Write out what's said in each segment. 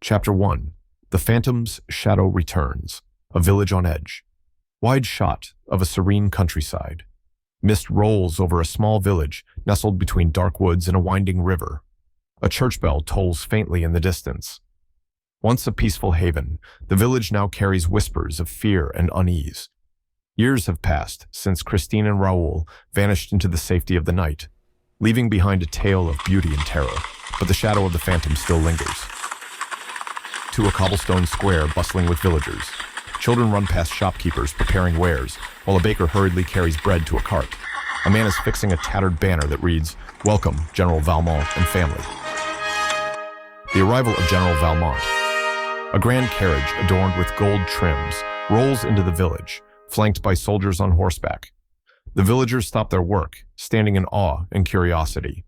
Chapter 1. The Phantom's Shadow Returns. A village on edge. Wide shot of a serene countryside. Mist rolls over a small village nestled between dark woods and a winding river. A church bell tolls faintly in the distance. Once a peaceful haven, the village now carries whispers of fear and unease. Years have passed since Christine and Raoul vanished into the safety of the night, leaving behind a tale of beauty and terror, but the shadow of the phantom still lingers. To a cobblestone square bustling with villagers. Children run past shopkeepers preparing wares, while a baker hurriedly carries bread to a cart. A man is fixing a tattered banner that reads, "Welcome, General Valmont and family." The arrival of General Valmont. A grand carriage adorned with gold trims rolls into the village, flanked by soldiers on horseback. The villagers stop their work, standing in awe and curiosity.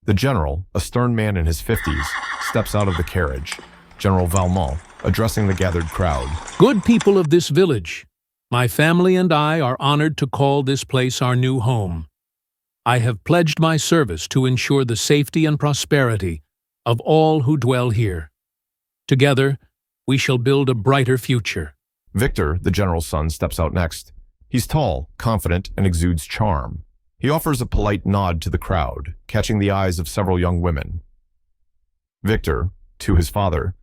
The general, a stern man in his 50s, steps out of the carriage. General Valmont, addressing the gathered crowd. Good people of this village, my family and I are honored to call this place our new home. I have pledged my service to ensure the safety and prosperity of all who dwell here. Together, we shall build a brighter future. Victor, the general's son, steps out next. He's tall, confident, and exudes charm. He offers a polite nod to the crowd, catching the eyes of several young women. Victor, to his father.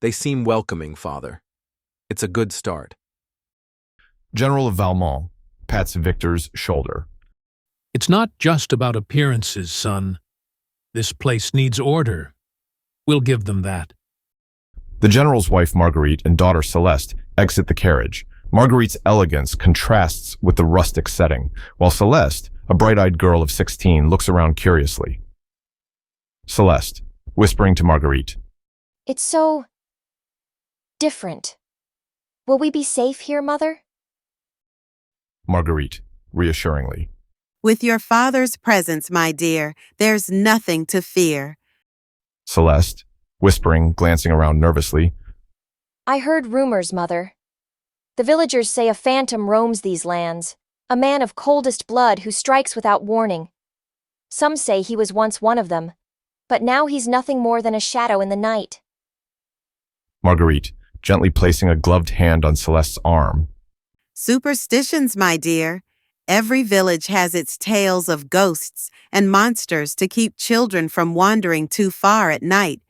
They seem welcoming, Father. It's a good start. General of Valmont pats Victor's shoulder. It's not just about appearances, son. This place needs order. We'll give them that. The general's wife, Marguerite, and daughter, Celeste, exit the carriage. Marguerite's elegance contrasts with the rustic setting, while Celeste, a bright-eyed girl of 16, looks around curiously. Celeste, whispering to Marguerite. It's so different. Will we be safe here, Mother? Marguerite, reassuringly. With your father's presence, my dear, there's nothing to fear. Celeste, whispering, glancing around nervously. I heard rumors, Mother. The villagers say a phantom roams these lands, a man of coldest blood who strikes without warning. Some say he was once one of them, but now he's nothing more than a shadow in the night. Marguerite, gently placing a gloved hand on Celeste's arm. Superstitions, my dear. Every village has its tales of ghosts and monsters to keep children from wandering too far at night.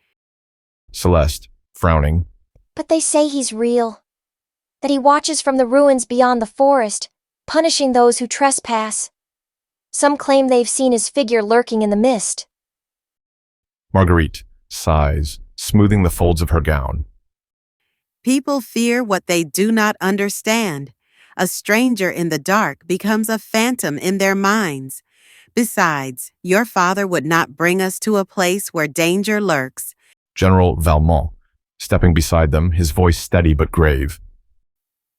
Celeste, frowning. But they say he's real, that he watches from the ruins beyond the forest, punishing those who trespass. Some claim they've seen his figure lurking in the mist. Marguerite sighs, smoothing the folds of her gown. People fear what they do not understand. A stranger in the dark becomes a phantom in their minds. Besides, your father would not bring us to a place where danger lurks. General Valmont, stepping beside them, his voice steady but grave.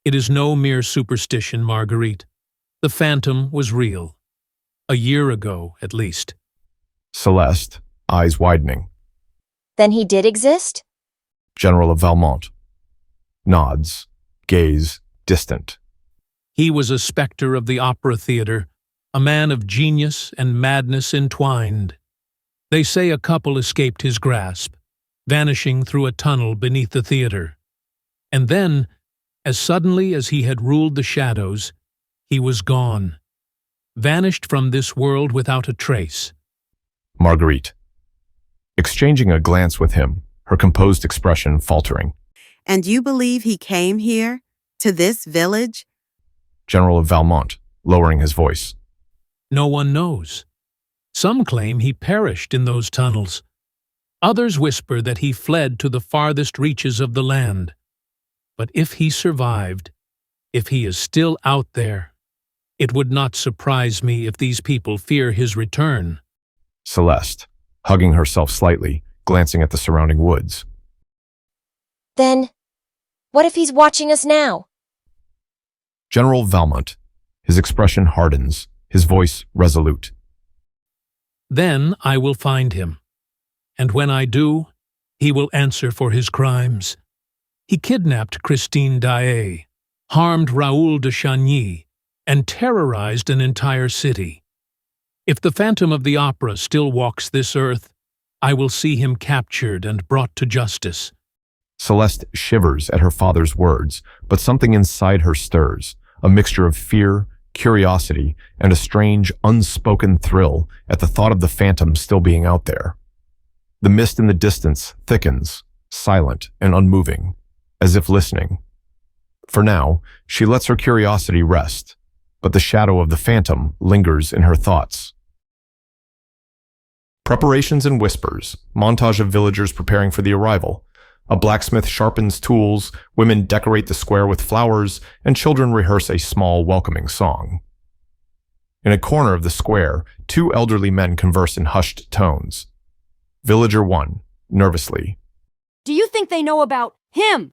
It is no mere superstition, Marguerite. The phantom was real. A year ago, at least. Celeste, eyes widening. Then he did exist? General of Valmont. Nods, gaze distant. He was a specter of the opera theater, a man of genius and madness entwined. They say a couple escaped his grasp, vanishing through a tunnel beneath the theater. And then, as suddenly as he had ruled the shadows, he was gone, vanished from this world without a trace. Marguerite, exchanging a glance with him, her composed expression faltering. And you believe he came here, to this village? General of Valmont, lowering his voice. No one knows. Some claim he perished in those tunnels. Others whisper that he fled to the farthest reaches of the land. But if he survived, if he is still out there, it would not surprise me if these people fear his return. Celeste, hugging herself slightly, glancing at the surrounding woods. Then, what if he's watching us now? General Valmont, his expression hardens, his voice resolute. Then I will find him. And when I do, he will answer for his crimes. He kidnapped Christine Daaé, harmed Raoul de Chagny, and terrorized an entire city. If the Phantom of the Opera still walks this earth, I will see him captured and brought to justice. Celeste shivers at her father's words, but something inside her stirs, a mixture of fear, curiosity, and a strange, unspoken thrill at the thought of the Phantom still being out there. The mist in the distance thickens, silent and unmoving, as if listening. For now, she lets her curiosity rest, but the shadow of the Phantom lingers in her thoughts. Preparations and whispers, montage of villagers preparing for the arrival. A blacksmith sharpens tools, women decorate the square with flowers, and children rehearse a small, welcoming song. In a corner of the square, two elderly men converse in hushed tones. Villager 1, nervously. Do you think they know about him?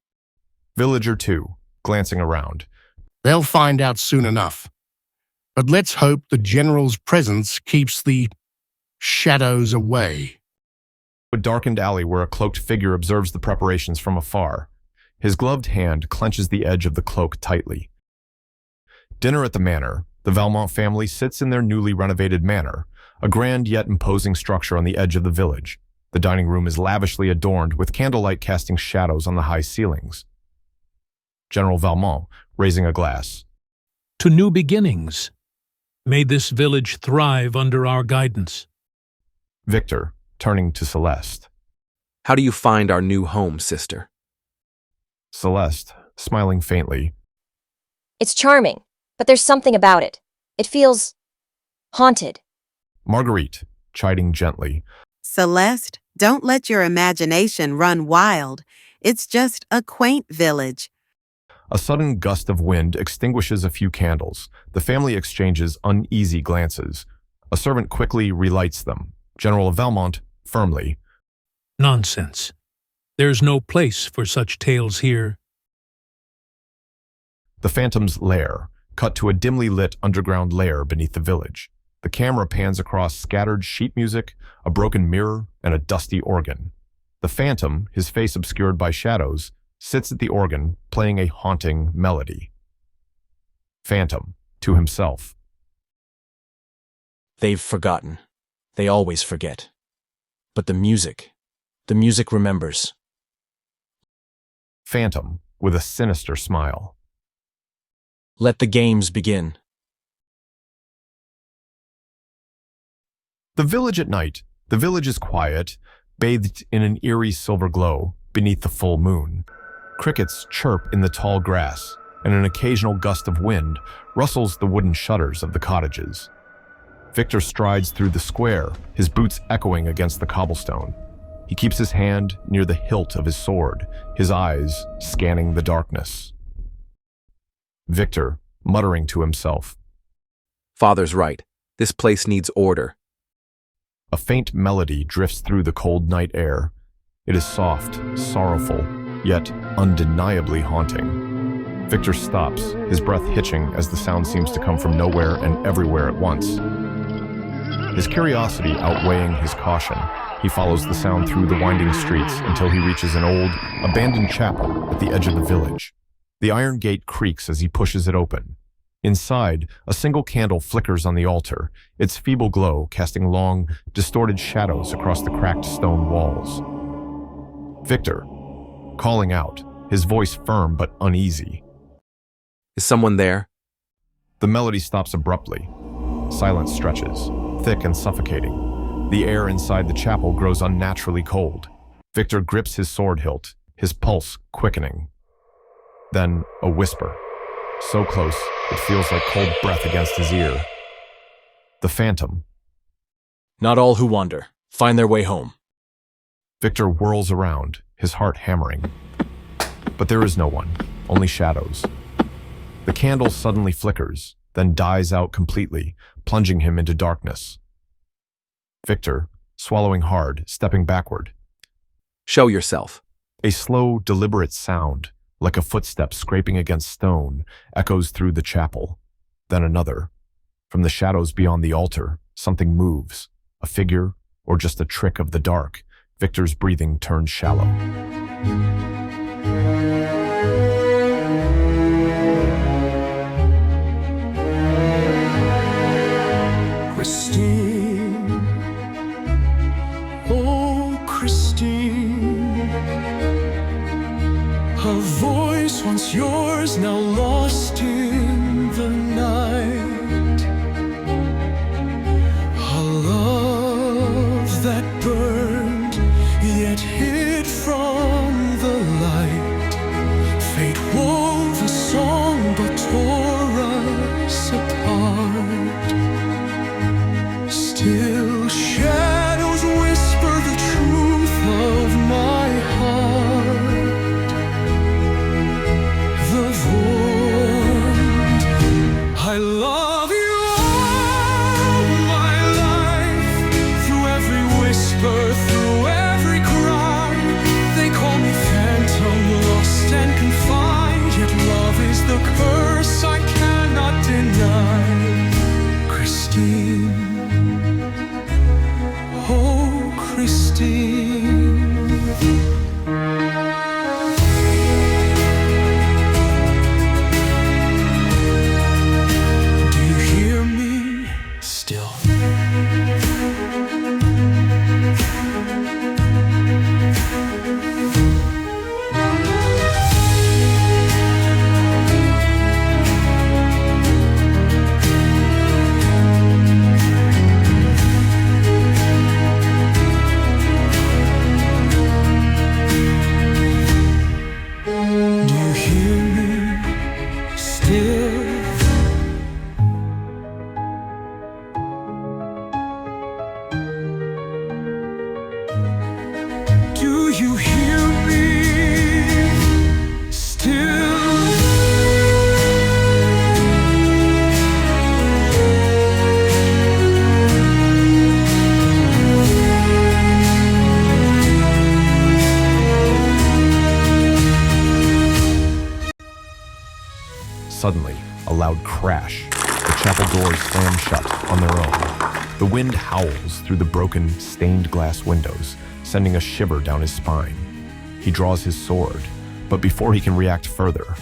Villager 2, glancing around. They'll find out soon enough. But let's hope the General's presence keeps the shadows away. A darkened alley where a cloaked figure observes the preparations from afar. His gloved hand clenches the edge of the cloak tightly. Dinner at the manor. The Valmont family sits in their newly renovated manor, a grand yet imposing structure on the edge of the village. The dining room is lavishly adorned with candlelight casting shadows on the high ceilings. General Valmont, raising a glass. To new beginnings. May this village thrive under our guidance. Victor, turning to Celeste. How do you find our new home, sister? Celeste, smiling faintly. It's charming, but there's something about it. It feels haunted. Marguerite, chiding gently. Celeste, don't let your imagination run wild. It's just a quaint village. A sudden gust of wind extinguishes a few candles. The family exchanges uneasy glances. A servant quickly relights them. General Valmont, firmly. Nonsense. There's no place for such tales here. The Phantom's lair, cut to a dimly lit underground lair beneath the village. The camera pans across scattered sheet music, a broken mirror, and a dusty organ. The Phantom, his face obscured by shadows, sits at the organ, playing a haunting melody. Phantom, to himself. They've forgotten. They always forget. But the music remembers. Phantom, with a sinister smile. Let the games begin. The village at night. The village is quiet, bathed in an eerie silver glow beneath the full moon. Crickets chirp in the tall grass, and an occasional gust of wind rustles the wooden shutters of the cottages. Victor strides through the square, his boots echoing against the cobblestone. He keeps his hand near the hilt of his sword, his eyes scanning the darkness. Victor, muttering to himself. Father's right. This place needs order. A faint melody drifts through the cold night air. It is soft, sorrowful, yet undeniably haunting. Victor stops, his breath hitching as the sound seems to come from nowhere and everywhere at once. His curiosity outweighing his caution, he follows the sound through the winding streets until he reaches an old, abandoned chapel at the edge of the village. The iron gate creaks as he pushes it open. Inside, a single candle flickers on the altar, its feeble glow casting long, distorted shadows across the cracked stone walls. Victor, calling out, his voice firm but uneasy. Is someone there? The melody stops abruptly. Silence stretches, thick and suffocating. The air inside the chapel grows unnaturally cold. Victor grips his sword hilt, his pulse quickening. Then a whisper. So close, it feels like cold breath against his ear. The Phantom. Not all who wander find their way home. Victor whirls around, his heart hammering. But there is no one, only shadows. The candle suddenly flickers, then dies out completely, plunging him into darkness. Victor, swallowing hard, stepping backward. Show yourself. A slow, deliberate sound, like a footstep scraping against stone, echoes through the chapel. Then another. From the shadows beyond the altar, something moves, a figure or just a trick of the dark. Victor's breathing turns shallow. Christine, oh Christine, a voice once yours, now lost in the night, a love that burned yet hid from the light. Fate wove a song but tore us apart. Still shadows whisper the truth of my heart. The void, I love you all my life. Through every whisper, through every cry, they call me phantom, lost and confined. Yet love is the curse I cannot deny. Christine, oh Christine. Do you hear me still? Do you hear me still? Do you hear me still? Suddenly, a loud crash. The chapel doors slam shut on their own. The wind howls through the broken, stained glass windows, sending a shiver down his spine. He draws his sword, but before he can react further,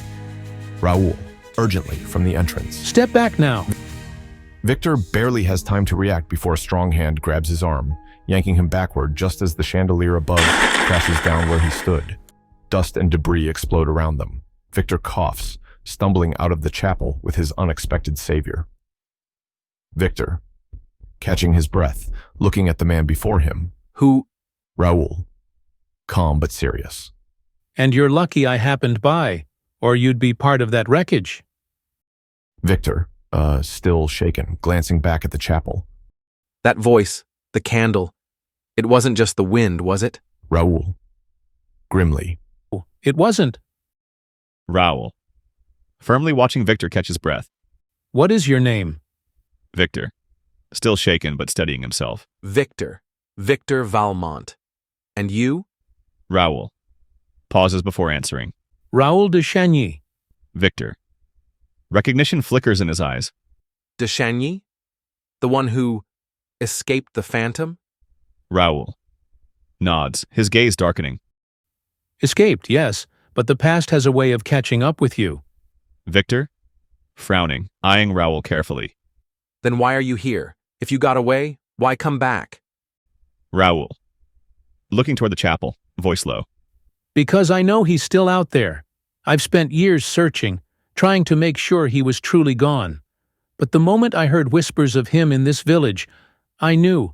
Raoul, urgently from the entrance. Step back now. Victor barely has time to react before a strong hand grabs his arm, yanking him backward just as the chandelier above crashes down where he stood. Dust and debris explode around them. Victor coughs, stumbling out of the chapel with his unexpected savior. Victor, catching his breath, looking at the man before him. Who? Raoul, calm but serious. And you're lucky I happened by, or you'd be part of that wreckage. Victor, still shaken, glancing back at the chapel. That voice, the candle. It wasn't just the wind, was it? Raoul, grimly. It wasn't. Raoul, firmly watching Victor catch his breath. What is your name? Victor, still shaken but steadying himself. Victor Valmont. And you? Raoul, pauses before answering. Raoul de Chagny. Victor, recognition flickers in his eyes. De Chagny? The one who escaped the phantom? Raoul nods, his gaze darkening. Escaped, yes, but the past has a way of catching up with you. Victor, frowning, eyeing Raoul carefully. Then why are you here? If you got away, why come back? Raoul, looking toward the chapel, voice low. Because I know he's still out there. I've spent years searching, trying to make sure he was truly gone. But the moment I heard whispers of him in this village, I knew.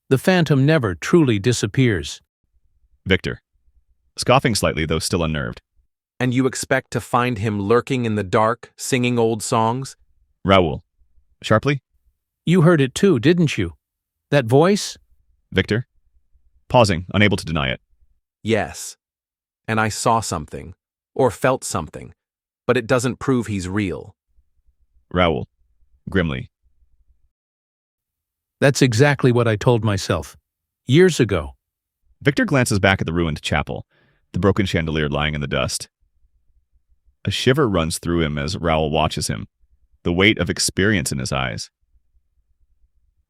The phantom never truly disappears. Victor, scoffing slightly though still unnerved. And you expect to find him lurking in the dark, singing old songs? Raoul, sharply. You heard it too, didn't you? That voice? Victor, pausing, unable to deny it. Yes. And I saw something, or felt something, but it doesn't prove he's real. Raoul, grimly. That's exactly what I told myself. Years ago. Victor glances back at the ruined chapel, the broken chandelier lying in the dust. A shiver runs through him as Raoul watches him, the weight of experience in his eyes.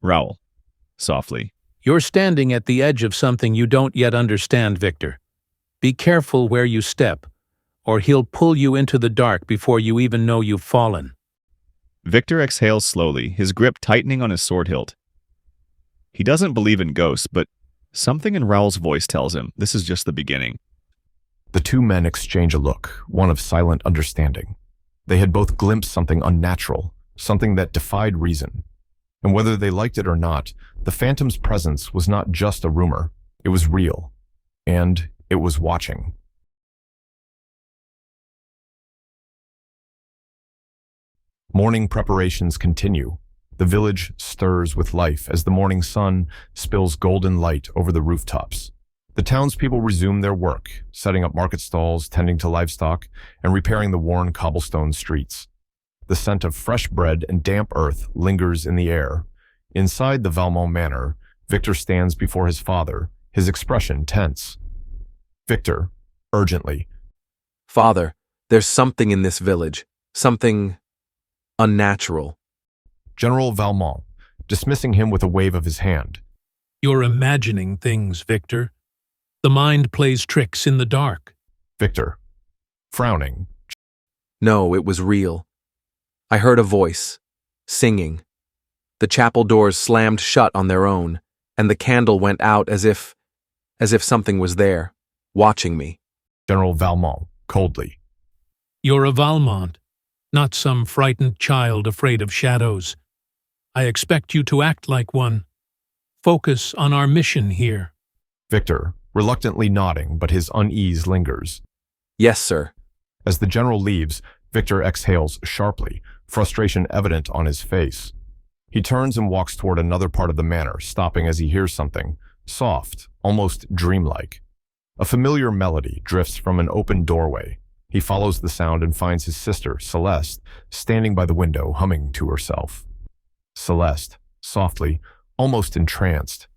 Raoul, softly. You're standing at the edge of something you don't yet understand, Victor. Be careful where you step, or he'll pull you into the dark before you even know you've fallen. Victor exhales slowly, his grip tightening on his sword hilt. He doesn't believe in ghosts, but something in Raoul's voice tells him this is just the beginning. The two men exchange a look, one of silent understanding. They had both glimpsed something unnatural, something that defied reason. And whether they liked it or not, the phantom's presence was not just a rumor, it was real. And it was watching. Morning preparations continue. The village stirs with life as the morning sun spills golden light over the rooftops. The townspeople resume their work, setting up market stalls, tending to livestock, and repairing the worn cobblestone streets. The scent of fresh bread and damp earth lingers in the air. Inside the Valmont manor, Victor stands before his father, his expression tense. Victor, urgently. Father, there's something in this village. Something unnatural. General Valmont, dismissing him with a wave of his hand. You're imagining things, Victor. The mind plays tricks in the dark. Victor, frowning. No, it was real. I heard a voice, singing. The chapel doors slammed shut on their own, and the candle went out as if something was there, watching me. General Valmont, coldly. You're a Valmont, not some frightened child afraid of shadows. I expect you to act like one. Focus on our mission here. Victor, reluctantly nodding, but his unease lingers. Yes, sir. As the general leaves, Victor exhales sharply, frustration evident on his face. He turns and walks toward another part of the manor, stopping as he hears something, soft, almost dreamlike. A familiar melody drifts from an open doorway. He follows the sound and finds his sister, Celeste, standing by the window, humming to herself. Celeste, softly, almost entranced.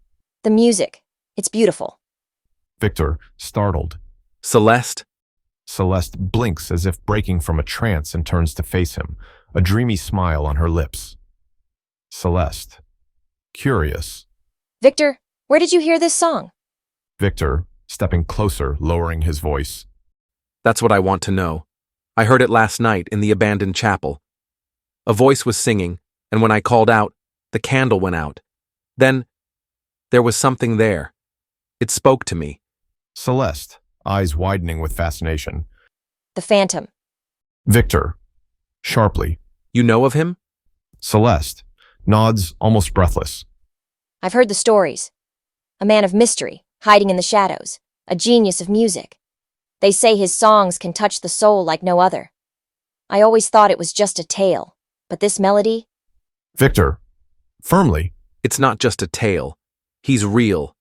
The music. It's beautiful. Victor, startled. Celeste? Celeste blinks as if breaking from a trance and turns to face him, a dreamy smile on her lips. Celeste, curious. Victor, where did you hear this song? Victor, stepping closer, lowering his voice. That's what I want to know. I heard it last night in the abandoned chapel. A voice was singing, and when I called out, the candle went out. Then, there was something there. It spoke to me. Celeste, eyes widening with fascination. The phantom. Victor, sharply. You know of him? Celeste, nods, almost breathless. I've heard the stories. A man of mystery, hiding in the shadows, a genius of music. They say his songs can touch the soul like no other. I always thought it was just a tale, but this melody... Victor, firmly. It's not just a tale. He's real.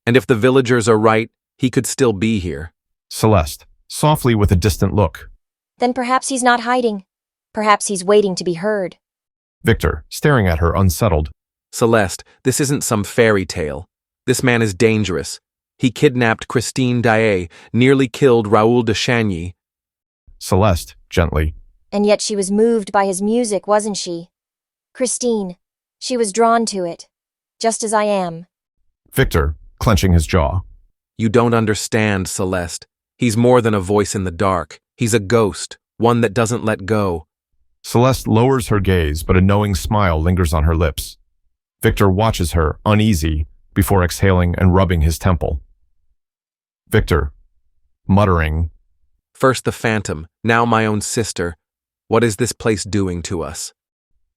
And if the villagers are right, he could still be here. Celeste, softly with a distant look. Then perhaps he's not hiding. Perhaps he's waiting to be heard. Victor, staring at her, unsettled. Celeste, this isn't some fairy tale. This man is dangerous. He kidnapped Christine Daaé, nearly killed Raoul de Chagny. Celeste, gently. And yet she was moved by his music, wasn't she? Christine, she was drawn to it, just as I am. Victor, clenching his jaw. You don't understand, Celeste. He's more than a voice in the dark. He's a ghost, one that doesn't let go. Celeste lowers her gaze, but a knowing smile lingers on her lips. Victor watches her, uneasy, before exhaling and rubbing his temple. Victor, muttering. First the phantom, now my own sister. What is this place doing to us?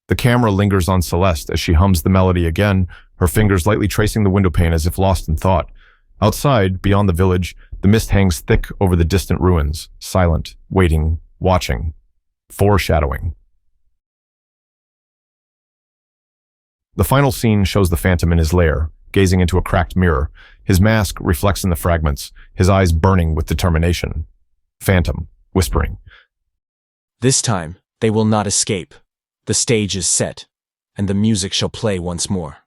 The camera lingers on Celeste as she hums the melody again, her fingers lightly tracing the windowpane as if lost in thought. Outside, beyond the village, the mist hangs thick over the distant ruins, silent, waiting, watching, foreshadowing. The final scene shows the phantom in his lair, gazing into a cracked mirror. His mask reflects in the fragments, his eyes burning with determination. Phantom, whispering. This time, they will not escape. The stage is set, and the music shall play once more.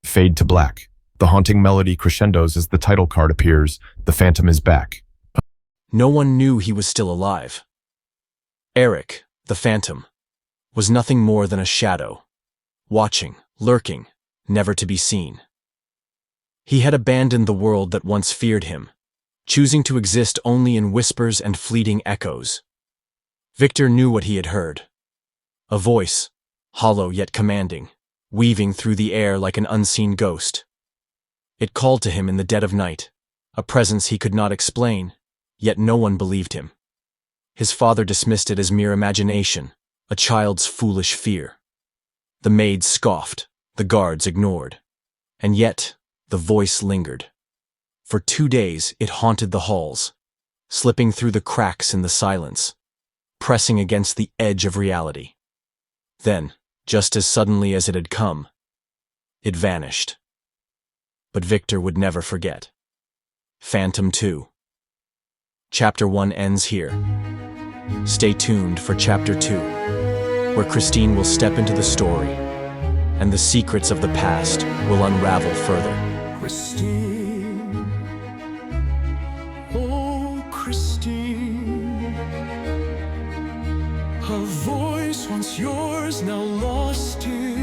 Fade to black. The haunting melody crescendos as the title card appears. The Phantom is back. No one knew he was still alive. Erik, the Phantom, was nothing more than a shadow, watching, lurking, never to be seen. He had abandoned the world that once feared him, choosing to exist only in whispers and fleeting echoes. Victor knew what he had heard. A voice, hollow yet commanding, weaving through the air like an unseen ghost. It called to him in the dead of night, a presence he could not explain, yet no one believed him. His father dismissed it as mere imagination, a child's foolish fear. The maids scoffed, the guards ignored. And yet, the voice lingered. For 2 days it haunted the halls, slipping through the cracks in the silence, pressing against the edge of reality. Then, just as suddenly as it had come, it vanished. But Victor would never forget. Phantom 2. Chapter 1 ends here. Stay tuned for Chapter 2, where Christine will step into the story, and the secrets of the past will unravel further. Christine, oh Christine, a voice once yours, now lost in